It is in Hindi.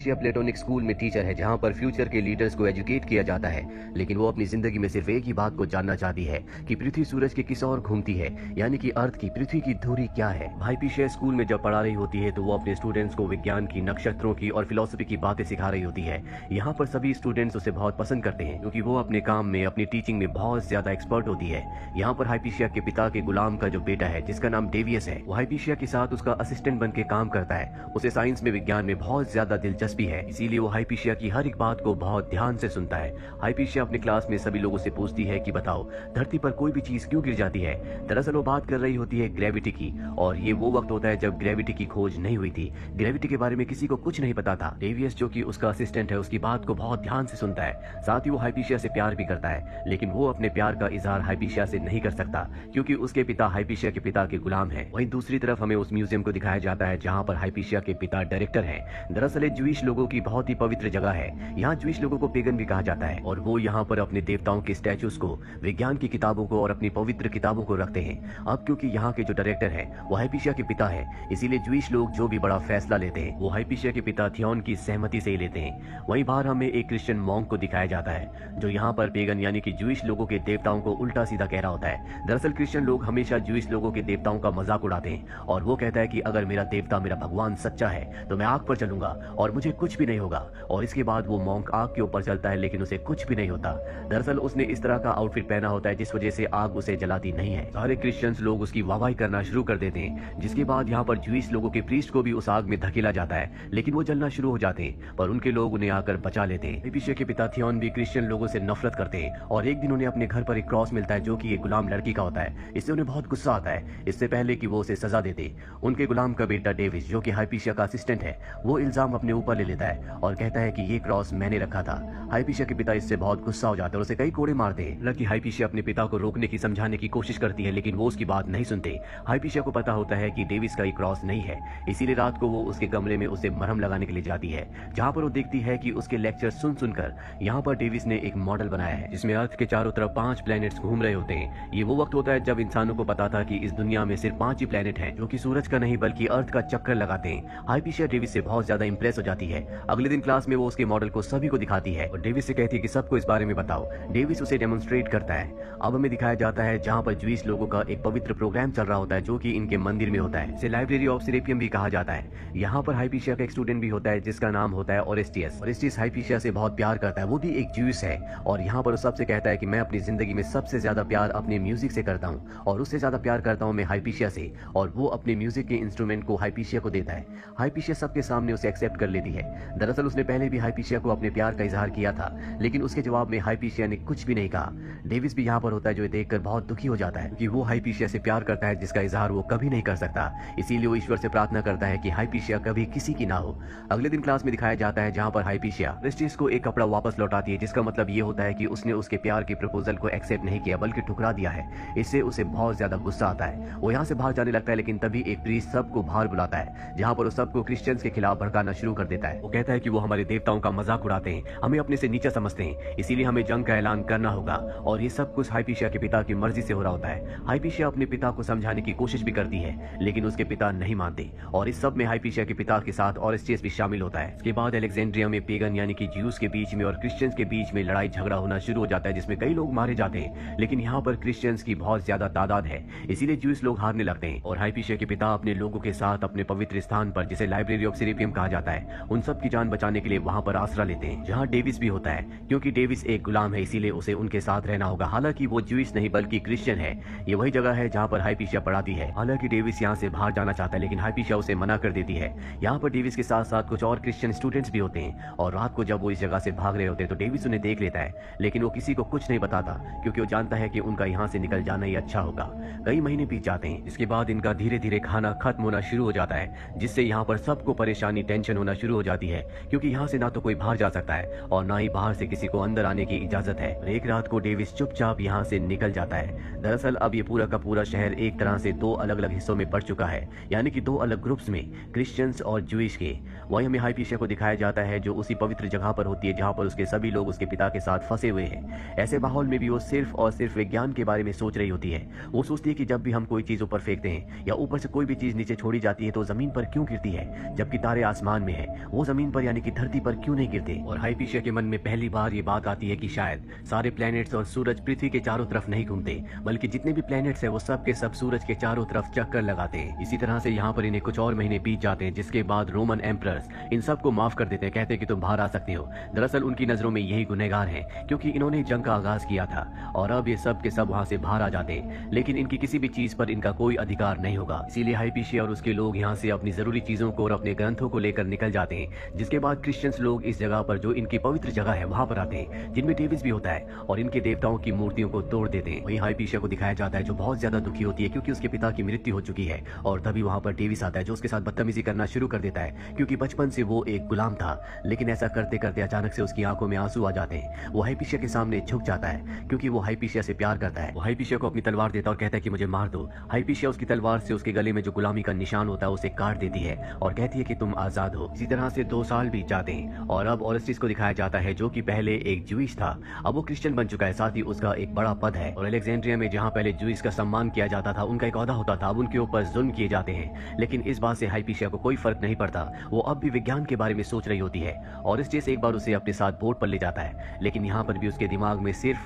हाइपीशिया प्लेटोनिक स्कूल में टीचर है जहां पर फ्यूचर के लीडर्स को एजुकेट किया जाता है, लेकिन वो अपनी जिंदगी में सिर्फ एक ही बात को जानना चाहती है कि पृथ्वी सूरज के किस ओर घूमती है, यानी कि अर्थ की पृथ्वी की धुरी क्या है। हाइपीशिया स्कूल में जब पढ़ा रही होती है तो वो अपने स्टूडेंट्स को विज्ञान की, नक्षत्रों की और फिलोसफी की बातें सिखा रही होती है। यहाँ पर सभी स्टूडेंट्स उसे बहुत पसंद करते हैं क्योंकि वो अपने काम में, अपनी टीचिंग में बहुत ज्यादा एक्सपर्ट होती है। यहाँ पर हाइपीशिया के पिता के गुलाम का जो बेटा है जिसका नाम डेवियस है, वो हाइपीशिया के साथ उसका असिस्टेंट बन के काम करता है। उसे साइंस में, विज्ञान में बहुत ज्यादा दिलचस्पी है, इसीलिए वो हाइपीशिया की हर एक बात को बहुत ध्यान से सुनता है। हाइपीशिया अपनी क्लास में सभी लोगों से पूछती है कि बताओ धरती पर कोई भी चीज क्यों गिर जाती है। दरअसल वो बात कर रही होती है ग्रेविटी की, और ये वो वक्त होता है जब ग्रेविटी की खोज नहीं हुई थी। ग्रेविटी के बारे में किसी को कुछ नहीं पता था। डेवियस जो कि उसका असिस्टेंट है उसकी बात को बहुत ध्यान से सुनता है, साथ ही वो हाइपीशिया से प्यार भी करता है, लेकिन वो अपने प्यार का इजहार हाइपीशिया से नहीं कर सकता क्योंकि उसके पिता हाइपीशिया के पिता के गुलाम है। वहीं दूसरी तरफ हमें उस म्यूजियम को दिखाया जाता है जहाँ पर हाइपीशिया के पिता डायरेक्टर है। दरअसल जूइश लोगों की बहुत ही पवित्र जगह है। यहाँ जूइश लोगों को पेगन भी कहा जाता है और वो यहाँ पर अपने देवताओं के स्टैचूज को, विज्ञान की किताबों को और अपनी पवित्र किताबों को रखते हैं। अब क्योंकि यहाँ के जो डायरेक्टर है वो हाइपीशिया के पिता है, इसीलिए जूइश लोग जो भी बड़ा फैसला लेते हैं वो हाइपीशिया के पिता थियोन की सहमति से ही लेते हैं। वहीं बाहर हमें एक क्रिश्चियन मॉन्क को दिखाया जाता है जो यहाँ पर पेगन यानी कि जूइश लोगों के देवताओं को उल्टा सीधा कह रहा होता है। दरअसल क्रिश्चियन लोग हमेशा जूइश लोगों के देवताओं का मजाक उड़ाते हैं और वो कहता है कि अगर मेरा देवता, मेरा भगवान सच्चा है तो मैं आग पर चलूंगा और मुझे कुछ भी नहीं होगा। और इसके बाद वो मॉन्क आग के ऊपर चलता है लेकिन उसे कुछ भी नहीं होता। दरअसल उसने इस तरह का आउटफिट पहना होता है जिस वजह से आग उसे जलाती नहीं है। सारे क्रिश्चियंस लोग उसकी वाहवाही करना शुरू कर देते हैं, जिसके बाद यहाँ पर जूइश लोगों के प्रीस्ट को भी उस आग में धकेला जाता है, लेकिन वो जलना शुरू हो जाते हैं, पर उनके लोग उन्हें आकर बचा लेते हैं। हाइपीशिया के पिता थियोन भी क्रिश्चियन लोगों से नफरत करते हैं और एक दिन उन्हें अपने घर पर एक क्रॉस मिलता है जो कि एक गुलाम लड़की का होता है। इससे उन्हें बहुत गुस्सा आता है। इससे पहले कि वो उसे सजा देते, उनके गुलाम का बेटा डेविस जो कि हाइपीशिया का असिस्टेंट है, वो इल्जाम अपने ऊपर ले लेता है और कहता है कि ये क्रॉस मैंने रखा था। हाइपीशिया के पिता इससे बहुत गुस्सा हो जाते हैं और उसे कई कोड़े मारते हैं। हालांकि हाइपीशिया अपने पिता को रोकने की, समझाने की कोशिश करती है, लेकिन वो उसकी बात नहीं सुनते। हाइपीशिया को पता होता है कि डेविस का ये क्रॉस नहीं है, इसीलिए रात को वो उसके कमरे में उसे मरहम लगाने के लिए जाती है, जहाँ पर वो देखती है कि उसके लेक्चर सुन सुनकर यहाँ पर डेविस ने एक मॉडल बनाया है जिसमें अर्थ के चारों तरफ 5 प्लैनेट्स घूम रहे होते हैं। ये वो वक्त होता है जब इंसानों को पता था कि इस दुनिया में सिर्फ 5 ही प्लैनेट हैं जो कि सूरज का नहीं बल्कि अर्थ का चक्कर लगाते हैं। हाइपीशिया डेविस से बहुत ज्यादा इंप्रेस हो जाती है। अगले दिन क्लास में वो उसके मॉडल को सभी को दिखाती है और डेविस से कहती है कि सबको इस बारे में बताओ। डेविस उसे डेमोन्स्ट्रेट करता है। अब हमें दिखाया जाता है जहाँ पर जूइश लोगों का एक पवित्र प्रोग्राम चल रहा होता है जो कि इनके मंदिर में होता है। इसे लाइब्रेरी ऑफ सेरेपियम भी कहा जाता है। यहाँ पर हाइपीशिया का एक स्टूडेंट भी होता है जिसका नाम होता है ओरेस्टियस। ओरेस्टियस हाइपीशिया से बहुत प्यार करता है, वो भी एक जूइश है, और यहाँ पर सबसे कहता है कि मैं अपनी जिंदगी में सबसे ज्यादा प्यार अपने म्यूजिक से करता हूँ और उससे ज्यादा प्यार करता हूँ मैं हाइपीशिया से, और वो अपने म्यूजिक के इंस्ट्रूमेंट को हाइपीशिया को देता है। हाइपीशिया सबके सामने उसे एक्सेप्ट कर लेती है। दरअसल उसने पहले भी हाइपीशिया को अपने प्यार का इजहार किया था, लेकिन उसके जवाब में हाइपीशिया ने कुछ भी नहीं कहा। डेविस भी यहाँ पर होता है जो देखकर बहुत दुखी हो जाता है कि वो हाइपीशिया से प्यार करता है जिसका इजहार वो कभी नहीं कर सकता। इसीलिए वो ईश्वर से प्रार्थना करता है कि हाइपीशिया कभी किसी की ना हो। अगले दिन क्लास में दिखाया जाता है जहाँ पर हाइपीशिया ओरेस्टियस को एक कपड़ा वापस लौटाती है, जिसका मतलब ये होता है कि उसने उसके प्यार के प्रपोजल को एक्सेप्ट नहीं किया बल्कि ठुकरा दिया है। इससे उसे बहुत ज्यादा गुस्सा आता है। वो यहाँ से बाहर जाने लगता है, लेकिन तभी एक प्रीस्ट सबको बाहर बुलाता है जहाँ पर वो सबको क्रिश्चियंस के खिलाफ भड़काना शुरू कर देता है। वो कहता है कि वो हमारे देवताओं का मजाक उड़ाते हैं, हमें अपने से नीचा समझते हैं, इसीलिए हमें जंग का ऐलान करना होगा, और ये सब कुछ हाइपीशिया के पिता की मर्जी से हो रहा होता है। हाइपीशिया अपने पिता को समझाने की कोशिश भी करती है, लेकिन उसके पिता नहीं मानते, और इस सब में हाइपीशिया के पिता के साथ ओरेस्टियस भी शामिल होता है। इसके बाद अलेक्जेंड्रिया में पेगन यानी कि ज्यूस के बीच में और क्रिश्चियंस के बीच में लड़ाई झगड़ा होना शुरू हो जाता है, जिसमें कई लोग मारे जाते हैं, लेकिन यहाँ पर क्रिश्चियंस की बहुत ज्यादा तादाद है, इसीलिए ज्यूस लोग हारने लगते हैं, और हाइपीशिया के पिता अपने लोगों के साथ अपने पवित्र स्थान पर, जिसे लाइब्रेरी ऑफ सेरेपियम कहा जाता है, उन सब की जान बचाने के लिए वहाँ पर आसरा लेते हैं, जहाँ डेविस भी होता है। क्योंकि डेविस एक गुलाम है इसीलिए उसे उनके साथ रहना होगा। हालांकि वो ज्यूइश नहीं बल्कि क्रिश्चियन है। ये वही जगह है जहाँ पर हाइपीशिया पढ़ाती है। हालांकि डेविस यहाँ से बाहर जाना चाहता है, लेकिन हाइपीशिया उसे मना कर देती है। यहाँ पर डेविस के साथ साथ कुछ और क्रिश्चियन स्टूडेंट्स भी होते हैं, और रात को जब वो इस जगह से भाग रहे होते हैं तो डेविस उन्हें देख लेता है, लेकिन वो किसी को कुछ नहीं बताता क्योंकि वो जानता है कि उनका यहाँ से निकल जाना ही अच्छा होगा। कई महीने बीत जाते हैं। इसके बाद इनका धीरे धीरे खाना खत्म होना शुरू हो जाता है, जिससे यहाँ पर सबको परेशानी, टेंशन होना शुरू हो जाती है, क्योंकि यहाँ से ना तो कोई बाहर जा सकता है और ना ही बाहर से किसी को अंदर आने की इजाजत है। एक रात को डेविस चुपचाप यहाँ से निकल जाता है। दरअसल अब ये पूरा का पूरा शहर एक तरह से 2 अलग अलग हिस्सों में पड़ चुका है, यानी कि 2 अलग ग्रुप्स में, क्रिश्चियंस और जूइश के। वहीं हमें हाइपीशिया को दिखाया जाता है जो उसी पवित्र जगह पर होती है जहाँ पर उसके सभी लोग उसके पिता के साथ फंसे हुए हैं। ऐसे माहौल में भी वो सिर्फ और सिर्फ विज्ञान के बारे में सोच रही होती है। वो सोचती है कि जब भी हम कोई चीज ऊपर फेंकते हैं या ऊपर से कोई भी चीज नीचे छोड़ी जाती है तो जमीन पर क्यों गिरती है जबकि तारे आसमान में है। वो जमीन पर यानी कि धरती पर क्यों नहीं गिरते। और हाइपीशिया के मन में पहली बार ये बात आती है कि शायद सारे प्लैनेट्स और सूरज पृथ्वी के चारों तरफ नहीं घूमते, बल्कि जितने भी प्लैनेट्स है वो सब के सब सूरज के चारों तरफ चक्कर लगाते हैं। इसी तरह से यहाँ पर इन्हें कुछ और महीने बीत जाते हैं, जिसके बाद रोमन एम्परर्स इन सबको माफ कर देते हैं, कहते हैं कि तुम बाहर आ सकते हो। दरअसल उनकी नजरों में यही गुनहगार हैं, क्योंकि इन्होंने जंग का आगाज किया था और अब ये सब के सब वहां से बाहर आ जाते हैं, लेकिन इनकी किसी भी चीज पर इनका कोई अधिकार नहीं होगा। इसीलिए हाइपीशिया और उसके लोग यहाँ से अपनी जरूरी चीजों को और अपने ग्रंथों को लेकर निकल जाते हैं। जिसके बाद क्रिश्चियंस लोग इस जगह पर, जो इनकी पवित्र जगह है, वहां पर आते हैं, जिनमें डेविस भी होता है, और इनके देवताओं की मूर्तियों को तोड़ देते हैं। वहीं हाइपीशिया को दिखाया जाता है जो बहुत ज्यादा दुखी होती है, क्योंकि उसके पिता की मृत्यु हो चुकी है। और तभी वहां पर डेविस आता है, जो उसके साथ बदतमीजी करना शुरू कर देता है, क्योंकि बचपन से वो एक गुलाम था। लेकिन ऐसा करते करते अचानक से उसकी आंखों में आंसू आ जाते हैं। वो हाइपीशिया के सामने झुक जाता है, क्योंकि वो हाइपीशिया से प्यार करता है। वो हाइपीशिया को अपनी तलवार देता और कहता है कि मुझे मार दो। हाइपीशिया उसकी तलवार से उसके गले में जो गुलामी का निशान होता है उसे काट देती है और कहती है कि तुम आजाद हो। इसी तरह से 2 साल बीत जाते हैं और अब ओरेस्टिस को दिखाया जाता है, जो कि पहले एक जूइश था, अब वो क्रिश्चियन बन चुका है। साथ ही उसका एक बड़ा पद है। और अलेक्जेंड्रिया में जहाँ पहले जूइश का सम्मान किया जाता था, उनका एक ओहदा होता था, अब उनके ऊपर जुल्म किए जाते हैं। लेकिन इस बात से हाइपीशिया को कोई फर्क नहीं पड़ता। वो अब भी विज्ञान के बारे में सोच रही होती है। ओरेस्टिस एक बार उसे अपने साथ बोट पर ले जाता है, लेकिन यहाँ पर भी उसके दिमाग में सिर्फ